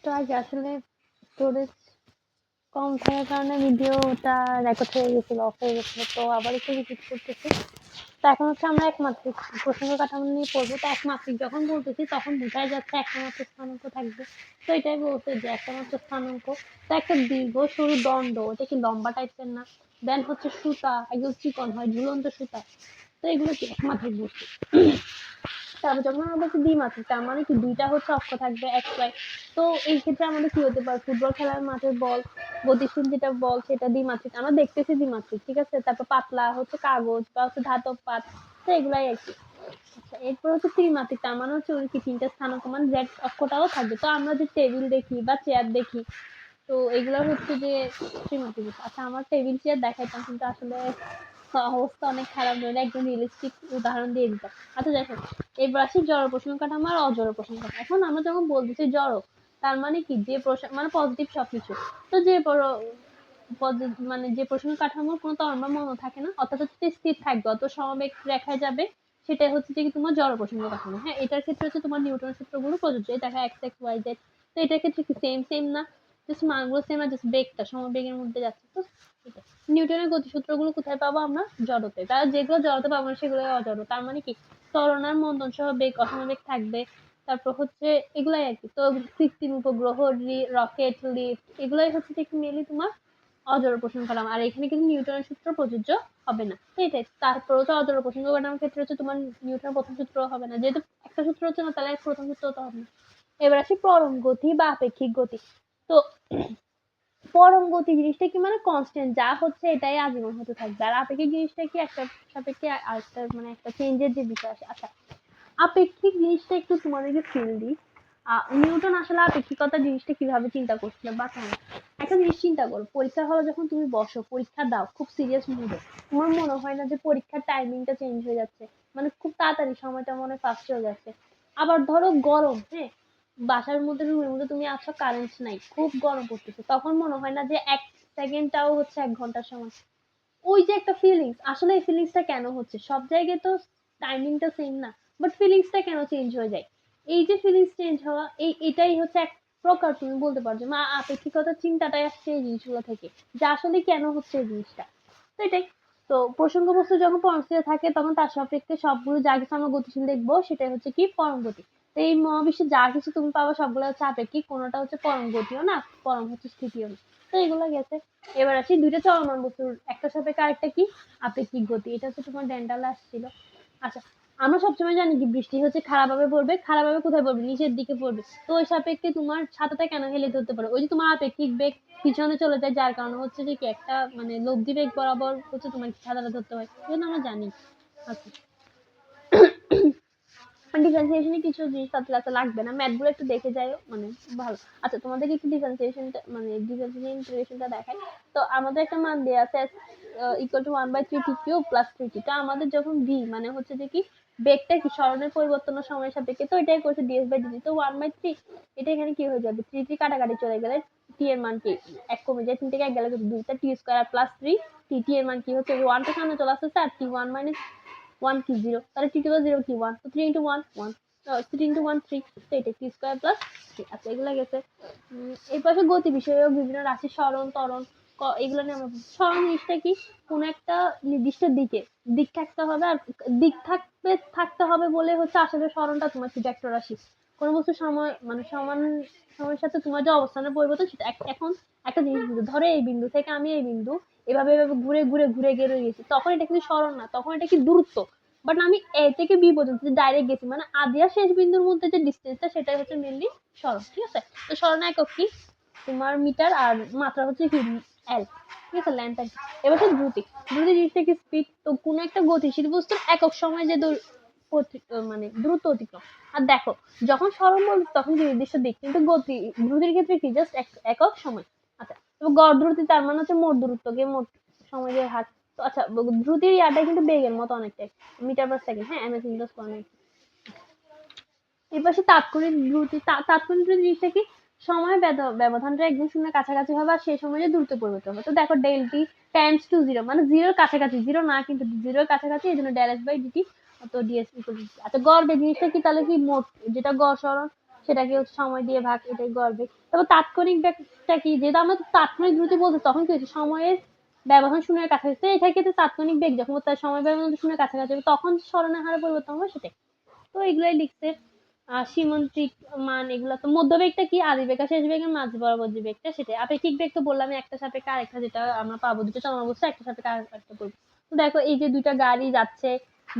একটু আগে আসলে স্টোরেজ কম থাকার কারণে ভিডিওটা রেকর্ড হয়ে গেছিল, অফ হয়ে গেছিল। তো আবার একটু রিপিট করতেছি। তো এখন হচ্ছে আমরা একমাত্রিক প্রসঙ্গ কাঠামো নিয়ে পড়বো। তো একমাত্রিক যখন বলতেছি তখন বোঝাই যাচ্ছে একটা মাত্র স্থানাঙ্ক থাকবে। তো এটাই বলছে যে একটা মাত্র স্থানাঙ্ক। তো একটা দীর্ঘ সরু দণ্ড, ওটা কি লম্বা টাইপের না? দেন হচ্ছে সুতা একদম চিকন হয়, ঝুলন্ত সুতা। তো এগুলো কি একমাত্রিক বস্তু। তারপর যখন আমরা বলছি দ্বিমাত্রিক, তার মানে কি দুইটা হচ্ছে অক্ষ থাকবে এক্স ওয়াই। তো এই ক্ষেত্রে আমাদের কি হতে পারে, ফুটবল খেলার মাঠের বল, গতিশীল যেটা বল সেটা দ্বিমাত্রিক, আমরা দেখতেছি দ্বিমাত্রিক, ঠিক আছে। তারপর পাতলা হচ্ছে কাগজ বা হচ্ছে ধাতব পাত, তো এগুলাই আর কি। আচ্ছা, এরপর হচ্ছে ত্রিমাত্রিক, তার মানে হচ্ছে ওই কি তিনটা স্থানাঙ্ক, মানে জেড অক্ষটাও থাকবে। তো আমরা যে টেবিল দেখি বা চেয়ার দেখি, তো এগুলো হচ্ছে যে ত্রিমাত্রিক। আচ্ছা, আমার টেবিল চেয়ার দেখাইতাম কিন্তু আসলে অবস্থা অনেক খারাপ, নইলে একদম রিয়েলিস্টিক উদাহরণ দিয়ে দিতাম। আচ্ছা যাই হোক, এবার আসি জড় প্রসঙ্গ কাঠামো আর অজড় প্রসঙ্গ কাঠামো। এখন আমরা যখন বলতেছি জড়, তার মানে কি যে মানে পজিটিভ সবকিছু। তো যে মানে যে প্রসঙ্গ কাঠামোর কোনো তরঙ্গ মনে থাকে না, অর্থাৎ হচ্ছে স্থির থাকবে, অত সমবেগ রেখায় যাবে, সেটাই হচ্ছে যে কি তোমার জড় প্রসঙ্গ কাঠামো। হ্যাঁ, এটার ক্ষেত্রে হচ্ছে তোমার নিউটনের সূত্রগুলো প্রযোজ্য। এই দেখা এক্স এক্স ওয়াই জেড। তো এটার ক্ষেত্রে কি সেম সেম না? জাস্ট মানগুলো সেম, আর জাস্ট বেগটা সমবেগের মধ্যে যাচ্ছে। তো নিউটনের গতিসূত্রগুলো কোথায় পাবো আমরা? জড়তে। তারা যেগুলো জড়তে পাবো না সেগুলো অজড়। তার মানে কি ত্বরণ আর মন্দন সহ বেগ অসমবেগ থাকবে। তারপর হচ্ছে এগুলাই আর কি। তো কৃত্রিম উপগ্রহ, রকেট, লিফট, এগুলাই হচ্ছে যে মেনলি তোমার অজড় প্রসঙ্গ কাঠামো। আর এখানে কিন্তু নিউটনের সূত্র প্রযোজ্য হবে না। তো এটাই। তারপর হচ্ছে অজড় প্রসঙ্গ কাঠামোর ক্ষেত্রে হচ্ছে তোমার নিউটনের প্রথম সূত্র হবে না, যেহেতু একটা সূত্র হচ্ছে না, তাহলে প্রথম সূত্র তো হবে না। এবার আসি পরম গতি বা আপেক্ষিক গতি। তো পরম গতি জিনিসটা কি, মানে কনস্ট্যান্ট যা হচ্ছে এটাই আজীবন হতে থাকবে। আর আপেক্ষিক জিনিসটা কি, একটা সাপেক্ষে আরেকটা মানে একটা চেঞ্জের যে বিষয় আছে। আচ্ছা, আপেক্ষিক জিনিসটা একটু তোমাদেরকে ফিল দিই। নিউটন আসলে আপেক্ষিকতা জিনিসটা কিভাবে চিন্তা করছিল বা কেন। একটা জিনিস চিন্তা করো, পরীক্ষা হলে যখন তুমি বসো, পরীক্ষা দাও খুব সিরিয়াস মুডে, তোমার মনে হয় না যে পরীক্ষার টাইমিংটা চেঞ্জ হয়ে যাচ্ছে, মানে খুব তাড়াতাড়ি সময়টা মনে ফাস্ট হয়ে যাচ্ছে। আবার ধরো গরম, হ্যাঁ, বাসার মধ্যে রুমের মধ্যে তুমি আছো, কারেন্ট নাই, খুব গরম পড়তেছে, তখন মনে হয় না যে এক সেকেন্ডটাও হচ্ছে 1 ঘন্টার সময়। ওই যে একটা ফিলিংস, আসলে এই ফিলিংসটা কেন হচ্ছে, সব জায়গায় তো টাইমিংটা সেম না, বাট ফিলিংসটা কেন চেঞ্জ হয়ে যায়? এই যে ফিলিংস চেঞ্জ হওয়া, এটাই হচ্ছে এক প্রকার তুমি বলতে পারছো মা আপেক্ষিকতার চিন্তাটাই আসছে এই জিনিসগুলো থেকে, যে আসলে কেন হচ্ছে এই জিনিসটা। তো এটাই। তো প্রসঙ্গ বস্তু যখন পরমস্থিতিতে থাকে তখন তার সাপেক্ষে সবগুলো যা কিছু আমরা গতিশীল দেখবো সেটাই হচ্ছে কি পরম গতি। তো এই মহাবিশ্বে যা কিছু তুমি পাবো সবগুলো হচ্ছে আপেক্ষিক, কোনোটা হচ্ছে পরম গতিও না, পরম হচ্ছে স্থিতিও না। তো এগুলো গেছে। এবার আসি দুইটা চলমান বস্তুর একটা সাপেক্ষে আরেকটা কি আপেক্ষিক গতি, এটা হচ্ছে তোমার ডেন্টালে আসছিল। আচ্ছা, আমরা সবসময় জানি কি বৃষ্টি হচ্ছে খারাপভাবে পড়বে, খারাপভাবে কোথায় পড়বে, নিচের দিকে পড়বে। তো ওই সাপেক্ষে তোমার ছাতাটা কেন হেলে ধরতে পারে, ওই যে তোমার আপেক্ষিক বেগ পিছনে চলে যায়, যার কারণে হচ্ছে যে কি একটা মানে লব্ধি বেগ বরাবর হচ্ছে তোমার ছাতাটা ধরতে হয়, এজন্য আমরা জানি। আচ্ছা, ডিফারেন্সিয়েশনে কিছু জিনিস তাতে লাগবে না, ম্যাথ গুলো একটু দেখে যাও, মানে ভালো। আচ্ছা, তোমাদেরকে একটু ডিফারেন্সিয়েশনটা মানে ডিফারেন্সিয়েশন ইন্টিগ্রেশনটা দেখাই। তো আমাদের একটা মান দেয়া আছে equal to 1/3t³ plus 3t। তো আমাদের যখন v মানে হচ্ছে যে কি বেগটা কি স্মরণের পরিবর্তনের সময়ের সাপেক্ষে, তো এটাই করছে ds/dt। তো 1/3 এটা এখানে কি হয়ে যাবে, 3 3 কাটাকাটি চলে গেলে t এর মান কি এক কমে যায়, 3 থেকে 1 গেলে 2, তা t স্কয়ার প্লাস 3 t এর মান কি হচ্ছে 1 টা সামনে চলে আসছে, আর t1 মাইনাস 1 কি 0, তাহলে t টু 0 কি 1, তো 3 into 1 1, 3 into 1 3, তো এটা t স্কয়ার প্লাস 3। আচ্ছা, এগুলো গেছে। এই পাশে গতি বিষয়ক বিভিন্ন রাশি, সরণ ত্বরণ, এগুলো নিয়ে আমরা সরণ জিনিসটা কি, কোন একটা নির্দিষ্ট দিক থাকতে হবে, আর দিক থাকতে হবে বলে হচ্ছে আসলে সরণটা তোমার কি ভেক্টর রাশি। কোন বস্তু সময় মানে সমান সময়ের সাথে তোমার যে অবস্থানের পরিবর্তন সেটা এখন একটা জিনিস বুঝো, ধরো এই বিন্দু থেকে আমি এই বিন্দু এভাবে এভাবে ঘুরে ঘুরে ঘুরে গেলে গেছি, তখন এটা কিন্তু সরণ না, তখন এটা কি দূরত্ব। বাট আমি এ থেকে বি পর্যন্ত যে ডাইরেক্ট গেছি, মানে আদি আর শেষ বিন্দুর মধ্যে যে ডিস্টেন্সটা সেটাই হচ্ছে মেনলি সরণ, ঠিক আছে। তো সরণ একক কি তোমার মিটার, আর মাত্রা হচ্ছে কি এল, ঠিক আছে, লেন্থ। এবার হচ্ছে দ্রুতি। দ্রুতি জিনিসটা কি স্পিড। তো কোনো একটা গতিশীল বস্তুর একক সময় যে মানে দ্রুত অতিক্রম। আর দেখো, যখন সরণ বলছি তখন কি নির্দিষ্ট দিক, কিন্তু গতি দ্রুতির ক্ষেত্রে কি জাস্ট একক সময়। আচ্ছা, তো গড় দ্রুতি তার মানে হচ্ছে মোট দূরত্বকে মোট সময়ের হার। তো আচ্ছা, দ্রুতির ইয়াটা কিন্তু বেগের মতো অনেকটাই, মিটার পার সেকেন্ড, হ্যাঁ, এম এস ইন্টার স্কয়ার। এই পাশে তাৎক্ষণিক দ্রুতি। তাৎক্ষণিক দ্রুতি জিনিসটা কি সময় ব্যবধানটা একদম শূন্যের কাছাকাছি হবে, আর সেই সময় দ্রুত পরিবর্তন হবে। তো দেখো ডেল টি টেন্ডস টু 0, মানে জিরোর কাছাকাছি, জিরো না কিন্তু জিরোর কাছাকাছি, এই জন্য ডেল এস বাই ডিটি। তো ডিএস ইকুয়াল টু। আচ্ছা, গড় বেগ জিনিসটা কি, তাহলে কি মোট যেটা গড় সরণ, সেটাকে হচ্ছে সময় দিয়ে ভাগ, এটাই গড় বেগ। তারপর তাৎক্ষণিক বেগটা কি, যেহেতু আমরা তাৎক্ষণিক দ্রুতি বলতে তখন কি হচ্ছে সময়ের ব্যবধান শূন্যের কাছাকাছি, এটার ক্ষেত্রে তাৎক্ষণিক বেগ যখন তার সময় ব্যবধান শূন্যের কাছাকাছি হবে তখন স্মরণের হারে পরিবর্তন হবে সেটাই। তো এগুলাই লিখছে। সীমান্তিক মান এগুলো তো। মধ্যবেগটা কি, আদি বেগ আর শেষ বেগের মাঝ বরাবর যে বেগটা সেটাই। আপেক্ষিক বেগ তো বললাম একটা সাপেক্ষে আরেকটা, যেটা আমরা পাবো দুটো চলমান বস্তু একটা সাপেক্ষে আরেকটা করবো। তো দেখো এই যে দুইটা গাড়ি যাচ্ছে,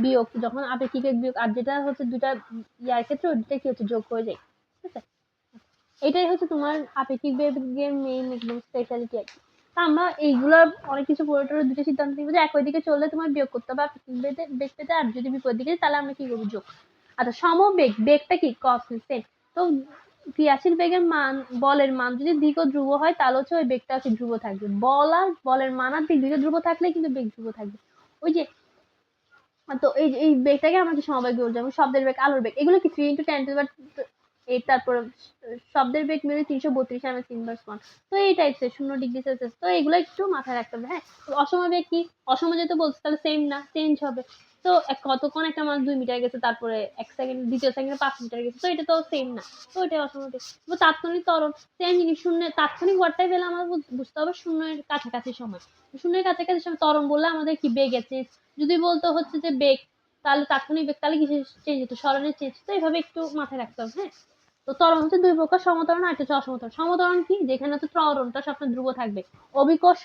বিয়োগ যখন আপেক্ষিক বেগ বিয়োগ, আর যেটা হচ্ছে দুইটা ইয়ার ক্ষেত্রে ওইটা কি হচ্ছে যোগ হয়ে যায়, ঠিক আছে। এটাই হচ্ছে তোমার আপেক্ষিক বেগের মেইন একদম স্পেশালিটি আর কি। তা আমরা এইগুলোর অনেক কিছু পড়ে টরে দুটো সিদ্ধান্ত নিব যে একই দিকে চললে তোমার বিয়োগ করতে হবে আপেক্ষিক বেগ পেতে, আর যদি বিপরীত দিকে তাহলে আমরা কি করবো, যোগ। আচ্ছা সমবেগ, বেগটা কি কনস্ট্যান্ট। তো ক্রিয়াশীল বেগের মান, বলের মান যদি দিক ও ধ্রুব হয় তাহলে হচ্ছে ওই বেগটা হচ্ছে ধ্রুব থাকবে। বল আর বলের মান আর দিক দুটো ধ্রুব থাকলে কিন্তু বেগ ধ্রুব থাকবে। ওই যে, তো এই বেগটাকে আমরা কি সমবেগ বলবো, যেমন শব্দের বেগ, আলোর বেগ, এগুলো কি 3 × 10⁸ তারপর শব্দের বেগ মেরু 332 এমএস ইনভার্স 1। তো এই টাইপসের 0°C। তো এগুলো একটু মাথায় রাখতে হবে। হ্যাঁ, অসময় বেগ কি, অসময় যেহেতু বলছে তাহলে সেম না, চেঞ্জ হবে। তো কতক্ষণ একটা মানুষ 2 মিটার গেছে, তারপরে 1 সেকেন্ড, দ্বিতীয় সেকেন্ডে 5 মিটার গেছে, তো এটা তো সেম না। তো এটা অসময় বেগ। তাৎক্ষণিক ত্বরণ সেম জিনিস, শূন্য তাৎক্ষণিক ওয়ার্ডটাই পেলে আমার বুঝতে হবে শূন্যের কাছাকাছি সময়। শূন্যের কাছাকাছি সময় ত্বরণ বললে আমাদের কি বেগ আছে, যদি বলতো হচ্ছে যে বেগ, তাহলে তাৎক্ষণিক বেগ তাহলে কিসের চেঞ্জ হতো, স্মরণের চেঞ্জ। তো এইভাবে একটু মাথায় রাখতে হবে। হ্যাঁ, তো ত্বরণ হচ্ছে দুই প্রকার, সমত্বরণ আর একটা হচ্ছে অসমত্বরণ। সমত্বরণ কি, যেখানে হচ্ছে ত্বরণটা সবসময় ধ্রুব থাকবে। অভিকর্ষ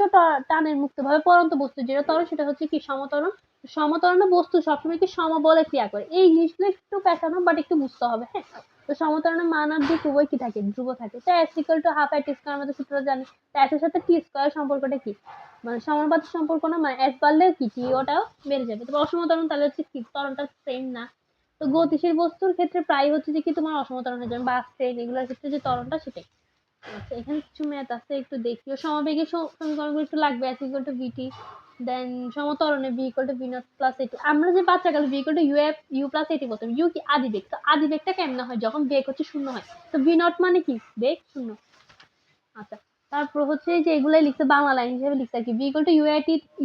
টানের মুক্তভাবে পড়ন্ত বস্তু যেটা ত্বরণ সেটা হচ্ছে কি সমত্বরণ। সমত্বরণে বস্তু সবসময় কি সমবলে ক্রিয়া করে। এই জিনিসগুলো একটু পেঁচানো, বাট একটু বুঝতে হবে। হ্যাঁ, তো সমত্বরণের মান আর দিক উভয় কি থাকে, ধ্রুব থাকে। তো s=1/2 t স্কয়ার, আমাদের সূত্র জানি। তো s এর সাথে t স্কয়ার সম্পর্কটা কি, মানে সমানুপাতিক সম্পর্ক না, মানে s বাড়লেও কি t ওটাও বেড়ে যাবে। তবে অসমত্বরণ তাহলে হচ্ছে কি, ত্বরণটা সেম না। তো গতিশীল বস্তুর ক্ষেত্রে প্রায় হচ্ছে যে কি তোমার অসমত্বরণ হয়ে যাবে, বাস ট্রেন এগুলোর ক্ষেত্রে যে ত্বরণটা সেটাই। আচ্ছা, এখানে কিছু ম্যাথ আছে একটু দেখিও। সমবেগের সমীকরণগুলো একটু লাগবে। s=vt, then সমত্বরণে v=v0 plus at। আমরা যে বাচ্চাকালে v=u প্লাস at বলতাম। u কি আদিবেগ। তো আদিবেগটা কেমন হয়, যখন বেগ হচ্ছে শূন্য হয়। তো v0 মানে কি, বেগ শূন্য। আচ্ছা, তারপর হচ্ছে যে এগুলাই লিখছে বাংলা লাইন হিসেবে লিখছে আর কি।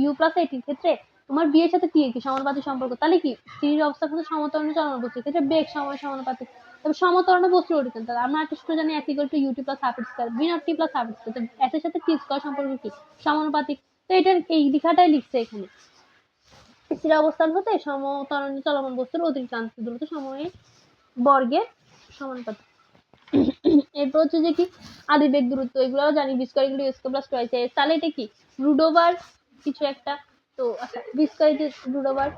u প্লাস at এর ক্ষেত্রে তোমার b এর সাথে t এর কি সমানুপাতিক সম্পর্ক, তাহলে কি স্থির অবস্থার সাথে সমত্বরণে চলমান বস্তুর ক্ষেত্রে বেগ সময় সমানুপাতিক। তবে সমত্বরণে বস্তুর অধিকতর, তাহলে আমরা একটা সূত্র জানি s=ut plus half square, v0 t plus half square. তো s এর সাথে t স্কয়ার সম্পর্ক কি, সমানুপাতিক। তো এটার এই লেখাটাই লিখছে এখানে। স্থির অবস্থান হতে সমত্বরণে চলমান বস্তুর অতিক্রান্ত দূরত্ব সময়ের বর্গের সমানুপাতিক। এরপর হচ্ছে যে কি আদিবেগ দূরত্ব, এগুলোও জানি, v² = u² plus twice s। তাহলে এটা কি রুট ওভার কিছু একটা। তো আচ্ছা, v² রুট ওভার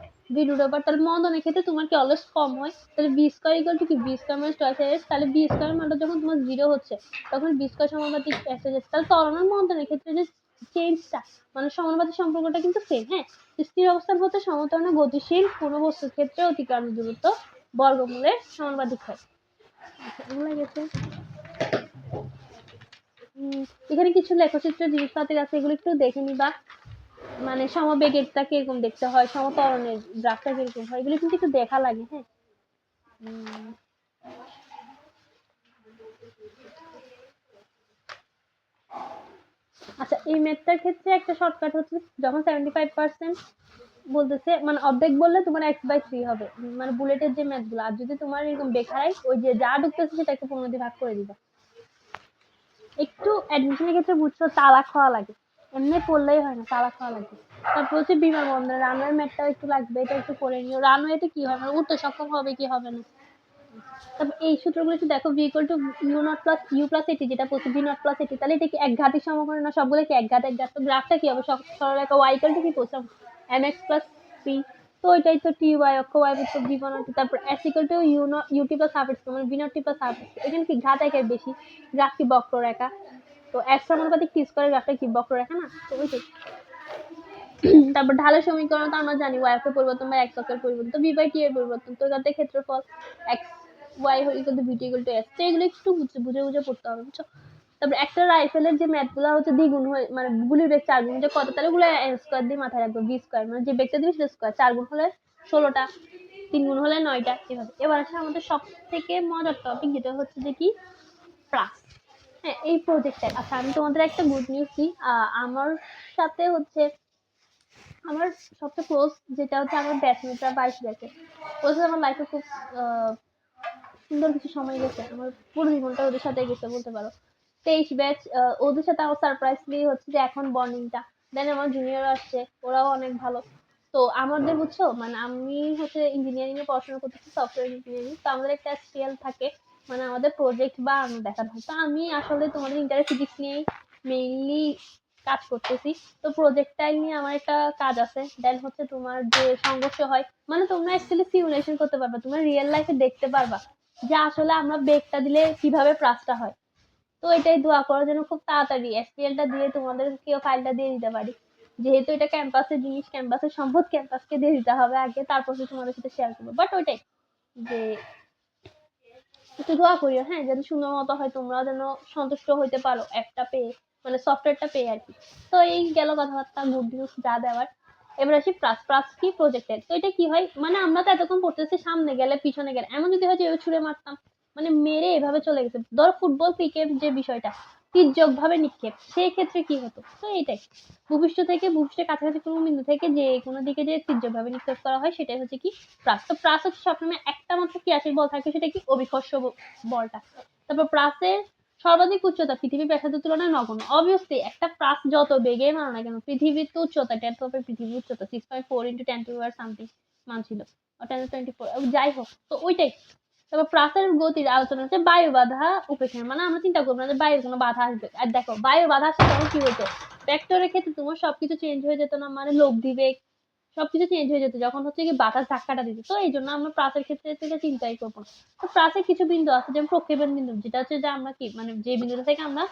তাহলে মন্দনের ক্ষেত্রে তোমার কি অলওয়েজ কম হয়, তাহলে v² = কি v² - টুয়াইস s। তাহলে v² মানটা যখন তোমার 0 হচ্ছে তখন v² সমানুপাতিক s হয়ে যাচ্ছে। তাহলে ত্বরণ আর মন্দনের ক্ষেত্রে যে চেঞ্জটা, মানে সমানুপাতিক সম্পর্কটা কিন্তু সেম। হ্যাঁ, স্থির অবস্থান হতে সমত্বরণে গতিশীল কোনো বস্তুর ক্ষেত্রে অতিক্রান্ত দূরত্ব বর্গমূলের সমানুপাতিক হয়। আচ্ছা, এগুলো গেছে। এখানে কিছু লেখচিত্র জিনিসপাতি আছে, এগুলো একটু দেখে নিবা। মানে সমবেগেরটা কিরকম দেখতে হয়, সমত্বরণের গ্রাফটা কিরকম হয়, এগুলো কিন্তু একটু দেখা লাগে। হ্যাঁ, আচ্ছা, এই ম্যাথটার ক্ষেত্রে একটা শর্টকাট হচ্ছে যখন 75% বলতেছে, মানে অর্ধেক বললে তোমার x/3 হবে, মানে বুলেটের যে ম্যাথগুলো। আর যদি তোমার এরকম বেখায় ওই যে যা ঢুকতেছে সেটাকে 15 দিয়ে ভাগ করে দিবা। একটু অ্যাডমিশনের ক্ষেত্রে বুঝছো তালাক খাওয়া লাগে, এমনি পড়লেই হয় না, তালাক খাওয়া লাগে। তারপর হচ্ছে বিমানবন্দর রানওয়ে ম্যাথটাও একটু লাগবে, এটা একটু করে নিও। রানওয়েতে কি হয়, মানে উঠতে সক্ষম হবে কি হবে না। তারপর এই সূত্রগুলো একটু দেখো, v = u0 plus u plus এটি, যেটা বলছে v0 প্লাস এটি, তাহলে এটা কি এক ঘাতের সমকরণ না, সবগুলো কি এক ঘাত এক ঘাত। তো গ্রাফটা কি হবে, সরলরেখা y = কি বলছিলাম mx প্লাস p। তো ওইটাই তো ty অক্ষ, y হচ্ছে v1। তারপর s = ut plus half square, মানে v0 t plus half square. এখানে কি ঘাত একের বেশি, গ্রাফ কি বক্ররেখা। তো s সমানুপাতিক t স্কয়ারের গ্রাফটা কি বক্ররেখা না, তো ওইটাই। তারপর ঢালের সমীকরণ তো আমরা জানি, y অক্ষের পরিবর্তন বা x অক্ষের পরিবর্তন, তো v/t এর পরিবর্তন। তো এটাতে ক্ষেত্রফল x y = vt = s। তো এগুলো একটু বুঝে বুঝে পড়তে হবে, বুঝছো। তারপর একটা রাইফেলের যে ম্যাথগুলো হচ্ছে দ্বিগুণ হয়ে, মানে গুলির বেগ 4 গুণ, যে কত, তাহলে ওগুলো m² দিয়ে মাথায় রাখবো, v², মানে যে বেগটা দিবে সেটা স্কয়ার, 4 গুণ হলে 16টা, 3 গুণ হলে 9টা, এভাবে। এবার আসলে আমাদের সব থেকে মজার টপিক, যেটা হচ্ছে যে কি প্লাস। হ্যাঁ, এই প্রজেক্টটা। আচ্ছা, আমি তোমাদের একটা গুড নিউজ দিই। আমার সাথে হচ্ছে আমার সবচেয়ে ক্লোজ, যেটা হচ্ছে আমার ব্যাচমেটরা 22 ব্যাচে, বলছে আমার লাইফে খুব সুন্দর কিছু সময় গেছে, আমার পুরো জীবনটা ওদের সাথে গেছে বলতে পারো। 23 ব্যাচ, ওদের সাথে আমার সারপ্রাইজলি হচ্ছে যে এখন বন্ডিংটা। দেন আমার জুনিয়র আসছে, ওরাও অনেক ভালো। তো আমাদের বুঝছো মানে আমি হচ্ছে ইঞ্জিনিয়ারিং এ পড়াশোনা করতেছি, সফটওয়্যার ইঞ্জিনিয়ারিং। তো আমাদের একটা এসটিএল থাকে, মানে আমাদের প্রজেক্ট বা দেখানো হয়। তো আমি আসলে তোমাদের ইন্টার ফিজিক্স নিয়েই মেইনলি কাজ করতেছি। তো প্রজেক্টটাই নিয়ে আমার একটা কাজ আছে। দেন হচ্ছে তোমার যে সংঘর্ষ হয়, মানে তোমরা অ্যাকচুয়ালি সিমুলেশন করতে পারবা, তোমরা রিয়েল লাইফে দেখতে পারবা যে আসলে আমরা ব্রেকটা দিলে কিভাবে প্রাসটা হয়। তো এটাই দোয়া করো যেন খুব তাড়াতাড়ি এসপিএলটা দিয়ে তোমাদেরকেও ফাইলটা দিয়ে দিতে পারি। যেহেতু এটা ক্যাম্পাসের জিনিস, ক্যাম্পাসের সম্পদ ক্যাম্পাসকে দিয়ে দিতে হবে আগে, তারপর তোমাদের সাথে শেয়ার করবো। বাট ওইটাই যে একটু দোয়া করিও, হ্যাঁ, যেন সুন্দর মতো হয়, তোমরা যেন সন্তুষ্ট হইতে পারো একটা পেয়ে, মানে সফটওয়্যারটা পেয়ে আর কি। তো এই গেল কথাবার্তা, গুড নিউজ যা দেওয়ার। এবার আসি প্রাস। প্রাস কি প্রজেক্টের। তো এটা কি হয়, মানে আমরা তো এতক্ষণ পড়তেছি সামনে গেলে পিছনে গেলে, এমন যদি হয় যে এভাবে ছুড়ে মারতাম, মানে মেরে এভাবে চলে গেছে, ধরো ফুটবল ক্রিকেট যে বিষয়টা তির্যক ভাবে নিক্ষেপ, সেই ক্ষেত্রে কি হতো। তো এইটাই ভূপৃষ্ঠ থেকে, ভূপৃষ্ঠের কাছাকাছি কোনো বিন্দু থেকে যে কোনো দিকে যে তির্যক ভাবে নিক্ষেপ করা হয় সেটাই হচ্ছে কি প্রাস। তো প্রাস হচ্ছে সবসময় একটা মাত্র ক্রিয়াশীল বল থাকে, সেটা কি অভিকর্ষ বলটা। তারপর প্রাসের সর্বাধিক উচ্চতা পৃথিবীর ব্যাসার্ধের তুলনায় নগণ্য। অবভিয়াসলি একটা প্রাস যত বেগে মারো না কেন, পৃথিবীর তো উচ্চতা, এটা তো পৃথিবীর উচ্চতা 6.4 ইন্টু 10 সামথিং মান ছিল, 1024, যাই হোক। তো ওইটাই। তারপর প্রাসের গতির আলোচনা হচ্ছে বায়ু বাধা উপেক্ষা, মানে আমরা চিন্তা করবো না যে বায়ুর কোনো বাধা আসবে। আর দেখো বায়ুর বাধা আসলে তখন কি হতো, ভেক্টরের ক্ষেত্রে তোমার সবকিছু চেঞ্জ হয়ে যেত না, মানে লব্ধি বেগ সবকিছু চেঞ্জ হয়ে যেত যখন হচ্ছে কি বাতাস ধাক্কাটা দিত। তো এই জন্য আমরা প্রাসের ক্ষেত্রে থেকে চিন্তাই করবো না। তো প্রাসের কিছু বিন্দু আছে, যেমন প্রক্ষেপণ বিন্দু, যেটা হচ্ছে যে আমরা কি মানে যে বিন্দুটা থেকে আমরা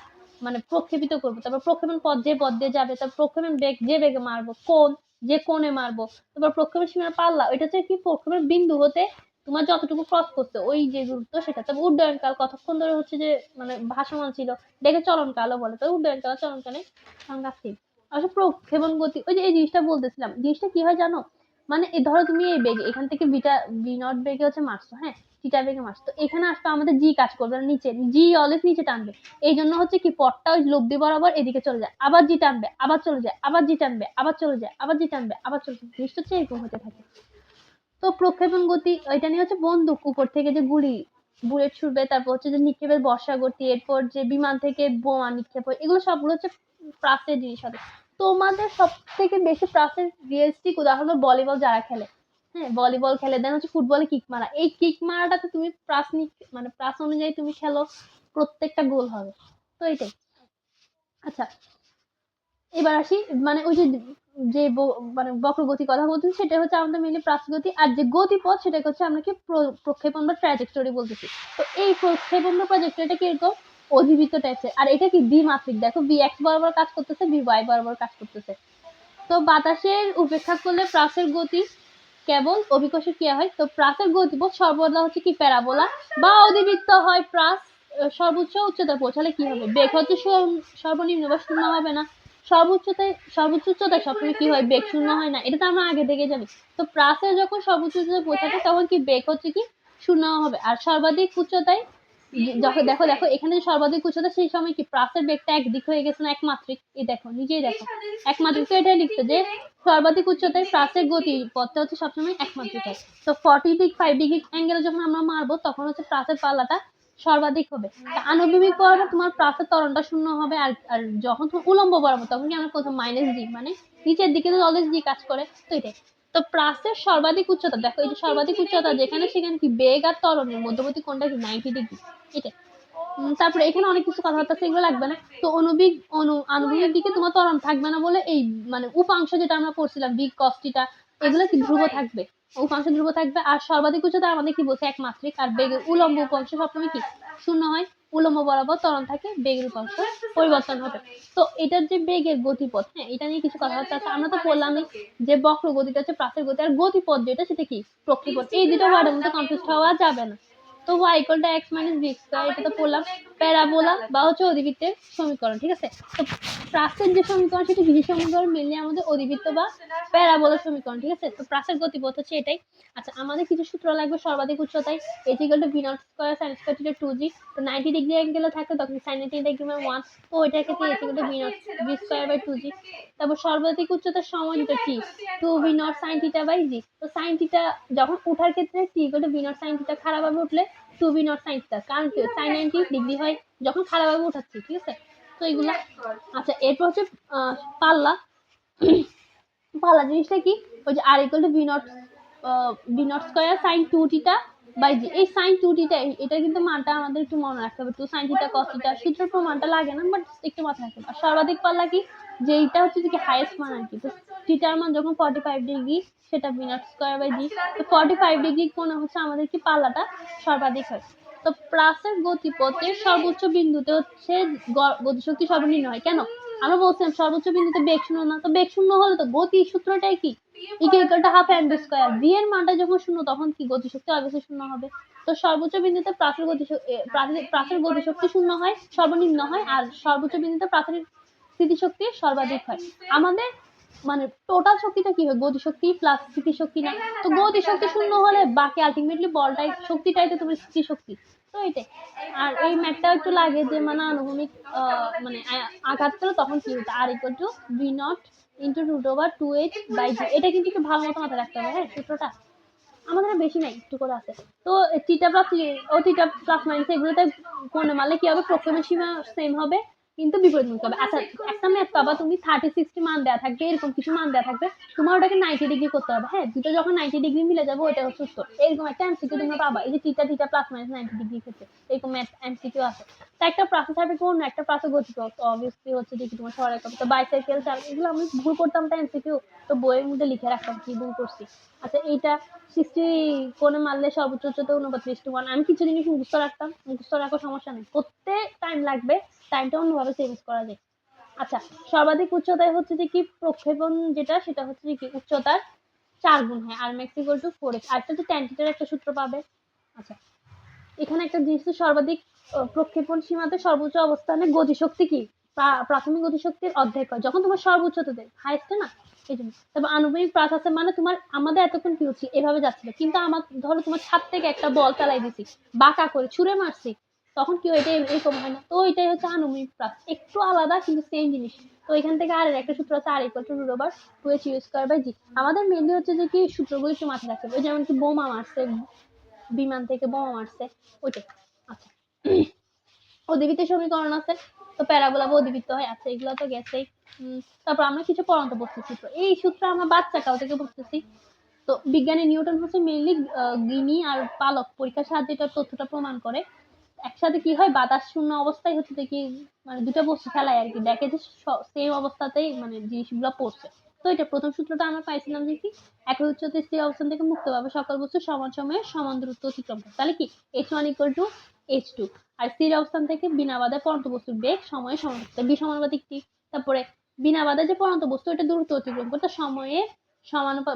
মানে প্রক্ষেপিত করবো, তারপর প্রক্ষেপণ পথ যে পথ দিয়ে যাবে, তারপর প্রক্ষেপণ বেগ যে বেগে মারবো, কোণ যে কোণে মারবো, তারপর প্রক্ষেপণ সীমার পাল্লা, ওইটা হচ্ছে কি প্রক্ষেপণ বিন্দু হতে তোমার যতটুকু ক্রস করছে ওই যে দূরত্ব সেটা। তারপর উড্ডয়নকাল কতক্ষণ ধরে হচ্ছে যে মানে ভাসমান ছিল, দেখে চলনকালও বলে। তো উড্ডয়নকাল চলনকালে সংজ্ঞা স্থির। আসলে প্রক্ষেপণ গতি, ওই যে এই জিনিসটা বলতেছিলাম, জিনিসটা কি হয় জানো, মানে এই ধরো তুমি এই বেগে এখান থেকে বি নট বেগে হচ্ছে মারছো, হ্যাঁ, থিটা বেগে মারছো, তো এখানে আসলে আমাদের জি কাজ করবে না, নিচে জি অলওয়েজ নিচে টানবে। এই জন্য হচ্ছে কি পথটা ওই লব্ধি বরাবর এদিকে চলে যায়, আবার জি টানবে আবার চলে যায়, আবার জি টানবে আবার চলে যায়, আবার জি টানবে আবার চলে যায়, জিনিসটা হচ্ছে এরকম হতে থাকে। তো প্রক্ষেপণ গতি এটা নিয়ে হচ্ছে বন্দুক উপর থেকে যে বুলেট ছুটবে, তারপর হচ্ছে যে নিক্ষেপের বর্ষা গতি, এরপর যে বিমান থেকে বোমা নিক্ষেপ হয়, এগুলো সবগুলো হচ্ছে প্রাসের জিনিস হবে। তোমাদের সব থেকে বেশি প্রাসের রিয়েলিস্টিক উদাহরণ হলো ভলিবল যারা খেলে, হ্যাঁ, ভলিবল খেলে। দেন হচ্ছে ফুটবলে কিক মারা, এই কিক মারাটাতে তুমি প্রাস মানে প্রাস অনুযায়ী তুমি খেলো, প্রত্যেকটা গোল হবে। তো এটাই। আচ্ছা, এবার আসি মানে ওই যে যে মানে বক্রগতি কথা বলতেছি সেটা হচ্ছে আমাদের মেনলি প্রাসগতি, আর যে গতিপথ সেটা হচ্ছে আমরা কি প্রক্ষেপণ বা ট্র্যাজেক্টরি বলতেছি। তো এই প্রক্ষেপণ বা ট্র্যাজেক্টরিটা কিরকম, অধিবৃত্ত টাইপের, আর এটা কি দ্বিমাত্রিক। দেখো বি এক্স বরাবর কাজ করতেছে, বি ওয়াই বরাবর কাজ করতেছে। তো বাতাসের উপেক্ষা করলে প্রাসের গতি কেবল অভিকর্ষের ক্রিয়া হয়। তো প্রাসের গতিপথ সর্বদা হচ্ছে কি প্যারাবোলা বা অধিবৃত্ত হয়। প্রাস সর্বোচ্চ উচ্চতা পৌঁছালে কি হবে, বেগ হচ্ছে সর্বনিম্ন বা শূন্য হবে না। সর্বোচ্চ উচ্চতায় সবসময় কি হয়, বেগ শূন্য হয় না, এটা তো আমরা আগে থেকে জানি। তো প্রাসে যখন সর্বোচ্চ উচ্চতায় পৌঁছাবে তখন কি বেগ হচ্ছে কি শূন্য হবে। আর সর্বাধিক উচ্চতায় যখন দেখো দেখো এখানে যে সর্বাধিক উচ্চতা, সেই সময় কি প্রাসের বেগটা একদিক হয়ে গেছে না একমাত্রিক, এই দেখো নিজেই দেখো একমাত্রিক। তো এটাই লিখছে যে সর্বাধিক উচ্চতায় প্রাসের গতি পথটা হচ্ছে সবসময় একমাত্রিক হয়। তো 40 ডিগ্রি 5 ডিগ্রি অ্যাঙ্গেলে যখন আমরা মারবো তখন হচ্ছে প্রাসের পাল্লাটা সর্বাধিক হবে। আনুভূমিক বরাবর তোমার প্রাসের ত্বরণটা শূন্য হবে, আর যখন তুমি উলম্ব বরাবর তখন কি আমরা কোথাও মাইনাস ডি, মানে নিচের দিকে তো অলওয়েজ ডি কাজ করে। তো এটাই। তো প্রাসের সর্বাধিক উচ্চতা দেখো, এই যে সর্বাধিক উচ্চতা যেখানে সেখানে কি বেগ আর ত্বরণের মধ্যবর্তী কোণটা কি 90 ডিগ্রি। এটা। তারপরে এখানে অনেক কিছু কথাবার্তা আছে, এগুলো লাগবে না। তো আণবিক দিকে তোমার ত্বরণ থাকবে না বলে এই মানে উপাংশ যেটা আমরা পড়ছিলাম বি কস্টিটা, এগুলো কি ধ্রুব থাকবে, উপাংশ ধ্রুব থাকবে। আর সর্বাধিক উচ্চতা আমাদের কি বলছে একমাত্রিক, আর বেগের উলম্ব উপাংশ সবসময় কি শূন্য হয়। উলম্ব বরাবর ত্বরণ থাকে, বেগের উপাংশ পরিবর্তন হবে। তো এটার যে বেগের গতিপথ, হ্যাঁ, এটা নিয়ে কিছু কথাবার্তা আছে। আমরা তো বললামই যে বক্র গতিটা হচ্ছে প্রাসের গতি, আর গতিপথ যেটা সেটা কি প্রক্ষেপণ। এই দুটো ওয়ার্ডের মধ্যে কনফিউজ হওয়া যাবে না। তো y = x - b স্কয়ার, এটা তো পড়লাম। প্যারাবোলা বা হচ্ছে অধিবৃত্তের সমীকরণ, ঠিক আছে। তো প্রাসের যে সমীকরণ সেটা কিসের সমীকরণ, মেনলি আমাদের অধিবৃত্ত বা প্যারাবোলার সমীকরণ, ঠিক আছে। তো প্রাসের গতিপথ হচ্ছে এটাই। আচ্ছা, আমাদের কিছু সূত্র লাগবে। সর্বাধিক উচ্চতায় h = v0 square sin square theta 2g। তো 90 ডিগ্রি অ্যাঙ্গেলে থাকে তখন sin 90 ডিগ্রি 1। তো ওইটার ক্ষেত্রে h = v0 v square by 2g। তারপর সর্বাধিক উচ্চতার সময় যেটা কি 2v0 sin theta by g। তো sin থিটা যখন উঠার ক্ষেত্রে t = v0 sin থিটা খারাপ ভাবে উঠলে two v naught sine theta, কারণ কি সাইন 90 ডিগ্রি হয় যখন খাড়াভাবে উঠাচ্ছি, ঠিক আছে। তো এইগুলা আচ্ছা। এরপর হচ্ছে পাল্লা। পাল্লা জিনিসটা কি, ওই যে আর equal to V nought square sine 2 theta by G. এই সাইন 2 থিটা এটা কিন্তু মানটা আমাদের একটু মনে রাখতে হবে, 2 সাইন থিটা কস থিটা, সূত্রের প্রমাণটা লাগে না, বাট একটু মাথায় রাখতে হবে। আর সর্বাধিক পাল্লা কি, যে এইটা হচ্ছে যে কি হাইয়েস্ট মান আর কি। তো থিটার মান যখন 45 ডিগ্রি, সেটা V nought square by G. তো 45 ডিগ্রি কোণে হচ্ছে আমাদের কি পাল্লাটা সর্বাধিক হয়। তো প্লাসের গতিপথের সর্বোচ্চ বিন্দুতে হচ্ছে গতিশক্তি সর্বনিম্ন হয়। কেন? আমরা বলছিলাম সর্বোচ্চ বিন্দুতে বেগ শূন্য না, তো বেগ শূন্য হলে তো গতি সূত্রটাই কি, equal to half M V square. V এর মানটা যখন শূন্য তখন কি গতিশক্তি অবশ্যই শূন্য হবে। তো সর্বোচ্চ বিন্দুতে প্রাচের গতিশক্তি শূন্য হয়, সর্বনিম্ন হয়, আর সর্বোচ্চ বিন্দুতে প্রাচের স্থিতিশক্তি সর্বাধিক হয়। আমাদের মানে টোটাল শক্তিটা কি হয়, গতিশক্তি প্লাস স্থিতিশক্তি না। তো গতিশক্তি শূন্য হলে বাকি আলটিমেটলি বলটাই শক্তিটাই তো তোমার স্থিতিশক্তি। তো এইটাই। আর এই ম্যাথটা একটু লাগে যে মানে আনুভূমিক মানে আঘাত করলে তখন কি হতো, আর equal to V nought into root over 2h by G. এটা কিন্তু একটু ভালো মতো মাথায় রাখতে হবে, হ্যাঁ সূত্রটা আমাদের বেশি নাই, একটু করে আছে। তো থিটা প্লাস ও থিটা প্লাস মাইনাস এগুলোতে কোণে মারলে কি হবে, প্রক্ষেপণ সীমা সেম হবে কিন্তু বিপরীতমুখী হবে। আচ্ছা, একটা ম্যাথ পাবা তুমি 30-60 মান দেওয়া থাকবে, এরকম কিছু মান দেওয়া থাকবে, তোমার ওটাকে 90 ডিগ্রি করতে হবে। হ্যাঁ, দুটো যখন 90 ডিগ্রি মিলে যাবে ওটা হচ্ছে উত্তর। এরকম একটা এমসিকিউ তোমরা পাবা, এই যে theta theta plus minus 90 degree ক্ষেত্রে এরকম ম্যাথ এমসিকিউ আছে। তা একটা প্রসেস হবে কোন, একটা প্রসেস গতিপথ অবভিয়াসলি হচ্ছে দেখি তোমার সরাই হবে। তো বাইসাইকেল চাল এগুলো আমি ভুল করতাম, তাই এমসিকিউ তো বইয়ের মধ্যে লিখে রাখতাম কি ভুল করছি। আচ্ছা, এইটা 60 কোণে মারলে সর্বোচ্চ উচ্চতা 29:1। আমি কিছু জিনিস মুখস্থ রাখতাম, মুখস্থ রাখার সমস্যা নেই, করতে টাইম লাগবে, টাইমটা অন্যভাবে চেঞ্জ করা যায়। আচ্ছা, সর্বাধিক উচ্চতায় হচ্ছে যে কি প্রক্ষেপণ যেটা, সেটা হচ্ছে যে কি উচ্চতার 4 গুণ হয়, আর ম্যাক্স ইকুয়াল টু 4h। আর একটা ট্যান থিটার একটা সূত্র পাবে। আচ্ছা, এখানে একটা জিনিস, সর্বাধিক প্রক্ষেপণ সীমাতে সর্বোচ্চ অবস্থানে গতিশক্তি কি, প্রাথমিক গতিশক্তির অর্ধেক হয় যখন তোমার সর্বোচ্চতাতে হাইস্টে না, এই জন্য। তবে আনুভূমিক প্রাস আছে মানে তোমার আমাদের এতক্ষণ কি হচ্ছে, এভাবে যাচ্ছিল, কিন্তু আমার ধরো তোমার ছাদ থেকে একটা বল চালাই দিছি, বাঁকা করে ছুঁড়ে মারছি, তখন কি এটা এরকম হয় না। তো এটাই হচ্ছে আনুভূমিক প্রাস, একটু আলাদা কিন্তু সেম জিনিস। তো এখান থেকে আর একটা সূত্র আছে, আর equal to root over 2h U square by G. আমাদের মেনলি হচ্ছে যে কি সূত্রগুলো একটু মাথায় রাখতে হবে, যেমন কি বোমা মারছে, বিমান থেকে বোমা মারছে, ওইটাই। আচ্ছা, অধিবৃত্তের সমীকরণ আছে, তো প্যারাবোলা অধিবৃত্ত হয়। আচ্ছা, এগুলো তো গেছেই। তারপর আমরা কিছু পড়ন্ত বস্তু সূত্র, এই সূত্র আমরা বাচ্চাকাল থেকে পড়তেছি। তো বিজ্ঞানী নিউটন হচ্ছে মেইনলি গিনি আর পালক পরীক্ষার সাহায্যে এটার তথ্যটা প্রমাণ করে। একসাথে কি হয়, বাতাস শূন্য অবস্থায় হচ্ছে দেখি মানে দুটো বস্তু ফেলায় আর কি, দেখে যে সেম অবস্থাতেই মানে জিনিসগুলো পড়ছে। তো এটা প্রথম সূত্রটা আমরা পাইছিলাম যে কি, একই উচ্চতায় স্থির অবস্থান থেকে মুক্তভাবে সকল বস্তু সমান সময়ে সমান দূরত্ব অতিক্রম করে, তাহলে কি h1 = h2। আর স্থির অবস্থান থেকে বিনা বাধায় পড়ন্ত বস্তুর বেগ সময়ে সমানুপাতিক, বি সমানুপাতিক টি। তারপরে বিনা বাধায় যে পড়ন্ত বস্তু এটা দূরত্ব অতিক্রম করতে সময়ে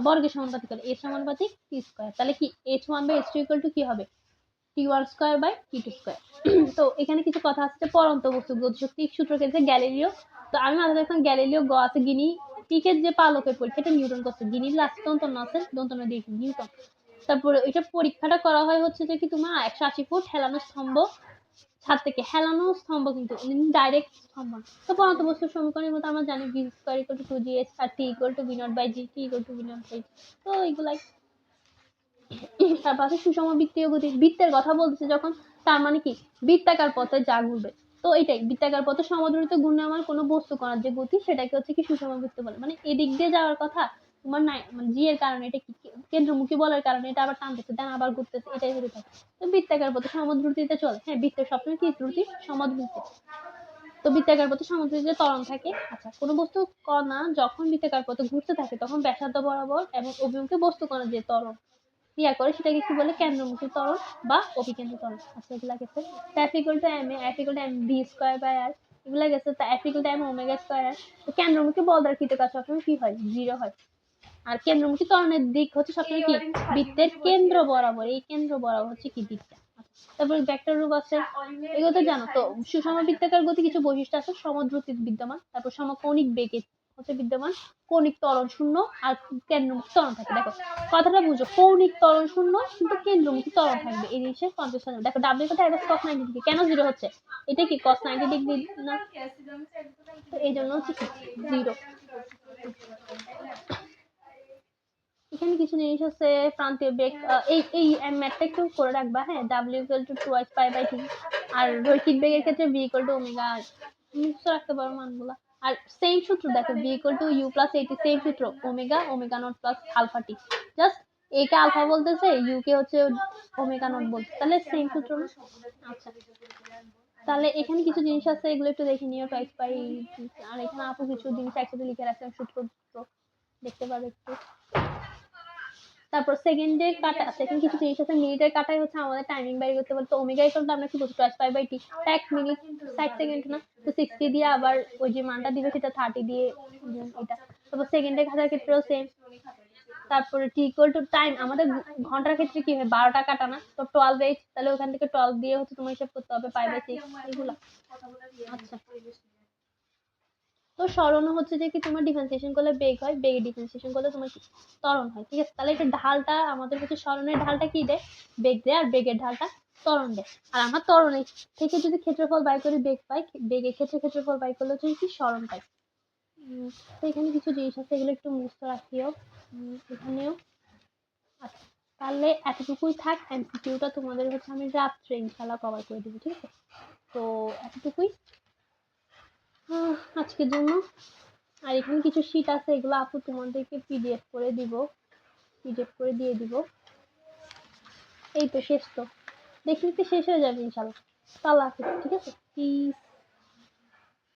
বর্গের সমানুপাতিক করে, h সমানুপাতিক t স্কয়ার। তাহলে কি h1 বাই h2 = কি হবে, t1 square by t2 square. তো এখানে কিছু কথা আছে, পড়ন্ত বস্তু গতিশক্তি সূত্র ক্ষেত্রে গ্যালিলিও। তো আমি মাথায় রাখতাম গ্যালিলিও গ আছে, গিনি টিকের যে পালকের পরীক্ষাটা নিউটন করছে, গিনির লাস্ট দন্তন্য আছে, দন্তন্য দিয়ে নিউটন। তারপরে এটা পরীক্ষাটা করা হয় হচ্ছে যে কি তোমার 180 ফুট হেলানো স্তম্ভ, ছাদ থেকে হেলানো স্তম্ভ, কিন্তু ডাইরেক্ট স্তম্ভ। তো পরন্ত বস্তুর সমীকরণের মতো আমরা জানি ভি স্কয়ার = 2gh, আর T = v nought by G, T = v nought by G. তো এইগুলাই। তারপর আছে সুষম বৃত্তীয় গতি, বৃত্তের কথা বলতেছে যখন, তার মানে কি বৃত্তাকার পথে যা ঘুরবে। তো এটাই বৃত্তাকার পথে সমদূরত্ব ঘূর্ণায়মান কোনো বস্তু কণার যে গতি, সেটাকে হচ্ছে কি সুষম বৃত্ত বলে। মানে এদিক দিয়ে যাওয়ার কথা তোমার নাই, মানে জি এর কারণে এটা কি কেন্দ্রমুখী বলের কারণে এটা আবার টানতেছে, দেন আবার ঘুরতেছে, এটাই হতে থাকে। তো বৃত্তাকার পথে সমদ্রুতিতে চলে। হ্যাঁ, বৃত্তের সবসময় কি ত্রুটি সমদ্রুতি। তো বৃত্তাকার পথে সমদ্রুতিতে ত্বরণ থাকে। আচ্ছা, কোনো বস্তু কণা যখন বৃত্তাকার পথে ঘুরতে থাকে তখন ব্যাসার্ধ বরাবর এবং অভিমুখে বস্তু কণার যে ত্বরণ ক্রিয়া করে সেটাকে কি বলে, কেন্দ্রমুখী ত্বরণ বা অভিকেন্দ্র ত্বরণ। আচ্ছা, এগুলা গেছে f = m a, f = mv square by r, এগুলা গেছে। তা f = m omega square r। তো কেন্দ্রমুখী বল দ্বারা কৃত কাজ সবসময় কি হয়, 0 হয়। আর কেন্দ্রমুখী ত্বরণের দিক হচ্ছে সবসময় কি বৃত্তের কেন্দ্র বরাবর, এই কেন্দ্র বরাবর হচ্ছে কি দিকটা। তারপর ভেক্টর রূপ আছে, এগুলো তো জানো। তো সুষম বৃত্তাকার গতি কিছু বৈশিষ্ট্য আছে, সমদ্রুতি বিদ্যমান, তারপর সমকৌণিক বেগে হচ্ছে বিদ্যমান, কৌণিক ত্বরণ শূন্য, আর কেন্দ্রমুখী ত্বরণ থাকে। দেখো কথাটা বুঝো, কৌণিক ত্বরণ শূন্য কিন্তু কেন্দ্রমুখী ত্বরণ থাকবে, এই জিনিসের কনফিউশন। দেখো ডাব্লিউ কথা এটা cos 90 ডিগ্রি, কেন 0 হচ্ছে, এটা কি cos 90 ডিগ্রি না, তো এই জন্য হচ্ছে 0। এখানে কিছু জিনিস আছে প্রান্তীয় বেগ, এই ম্যাথটা একটু করে রাখবা, হ্যাঁ। w equal to 2h pi by 2, আর রৈখিক বেগের ক্ষেত্রে v ইকুয়াল টু ওমেগা, আর মুখস্থ রাখতে পারো মানগুলা। আর সেম সূত্র দেখো, v equal to u plus at, same সূত্র, omega omega nought plus alpha T. Just a কে আলফা বলতেছে, u কে হচ্ছে ওমেগা নট বলছে, তাহলে সেম সূত্র না? আচ্ছা, তাহলে এখানে কিছু জিনিস আছে, এগুলো একটু দেখে নিও, টয়েস পাই। আর এখানে আপু কিছু জিনিস একসাথে লিখে রাখছে, সূত্র দেখতে পারো একটু। তারপর সেকেন্ডের কাটা আছে, এখানে কিছু জিনিস আছে, মিনিটের কাটায় হচ্ছে আমাদের টাইমিং বাইর করতে বলতো। ওমেগা ইকুয়াল টু আমরা কি বলছি, twice pi by T, 1 minute 60 second না, তো 60 দিয়ে আবার ওই যে মানটা দিবে সেটা 30 দিয়ে এটা। তারপর সেকেন্ডের কাটার ক্ষেত্রেও সেম। তারপরে টি ইকুয়াল টু টাইম, আমাদের ঘন্টার ক্ষেত্রে কি হয়, 12টা কাটা না, তো 12h, তাহলে ওখান থেকে 12 দিয়ে হচ্ছে তোমার হিসাব করতে হবে পাই বাই 6 এগুলা। আচ্ছা, তো স্মরণও হচ্ছে যে কি, তোমার ডিফারেন্সিয়েশন করলে বেগ হয়, বেগে ডিফারেন্সিয়েশন করলে তোমার কি ত্বরণ হয়, ঠিক আছে। তাহলে এটা ঢালটা আমাদের হচ্ছে, স্মরণের ঢালটা কি দেয়, বেগ দেয়, আর বেগের ঢালটা ত্বরণ দেয়। আর আমরা ত্বরণের থেকে যদি ক্ষেত্রফল বাই করি বেগ পাই, বেগের ক্ষেত্রে ক্ষেত্রফল বাই করলে হচ্ছে কি স্মরণ পাই। তো এখানে কিছু জিনিস আছে, এগুলো একটু মুখস্থ রাখিও এখানেও। আচ্ছা, তাহলে এতটুকুই থাক, এমসিকিউটা তোমাদের হচ্ছে আমি রাত্রে ইনশাল্লাহ কভার করে দেবো, ঠিক আছে। তো এতটুকুই আজকের জন্য। আর এখানে কিছু শীট আছে, এগুলো আপু তোমাদেরকে পিডিএফ করে দিয়ে দিব। এই তো শেষ, তো দেখতে শেষ হয়ে যাবে ইনশাল্লাহ। আল্লাহ হাফিজ, ঠিক আছে, প্লিজ।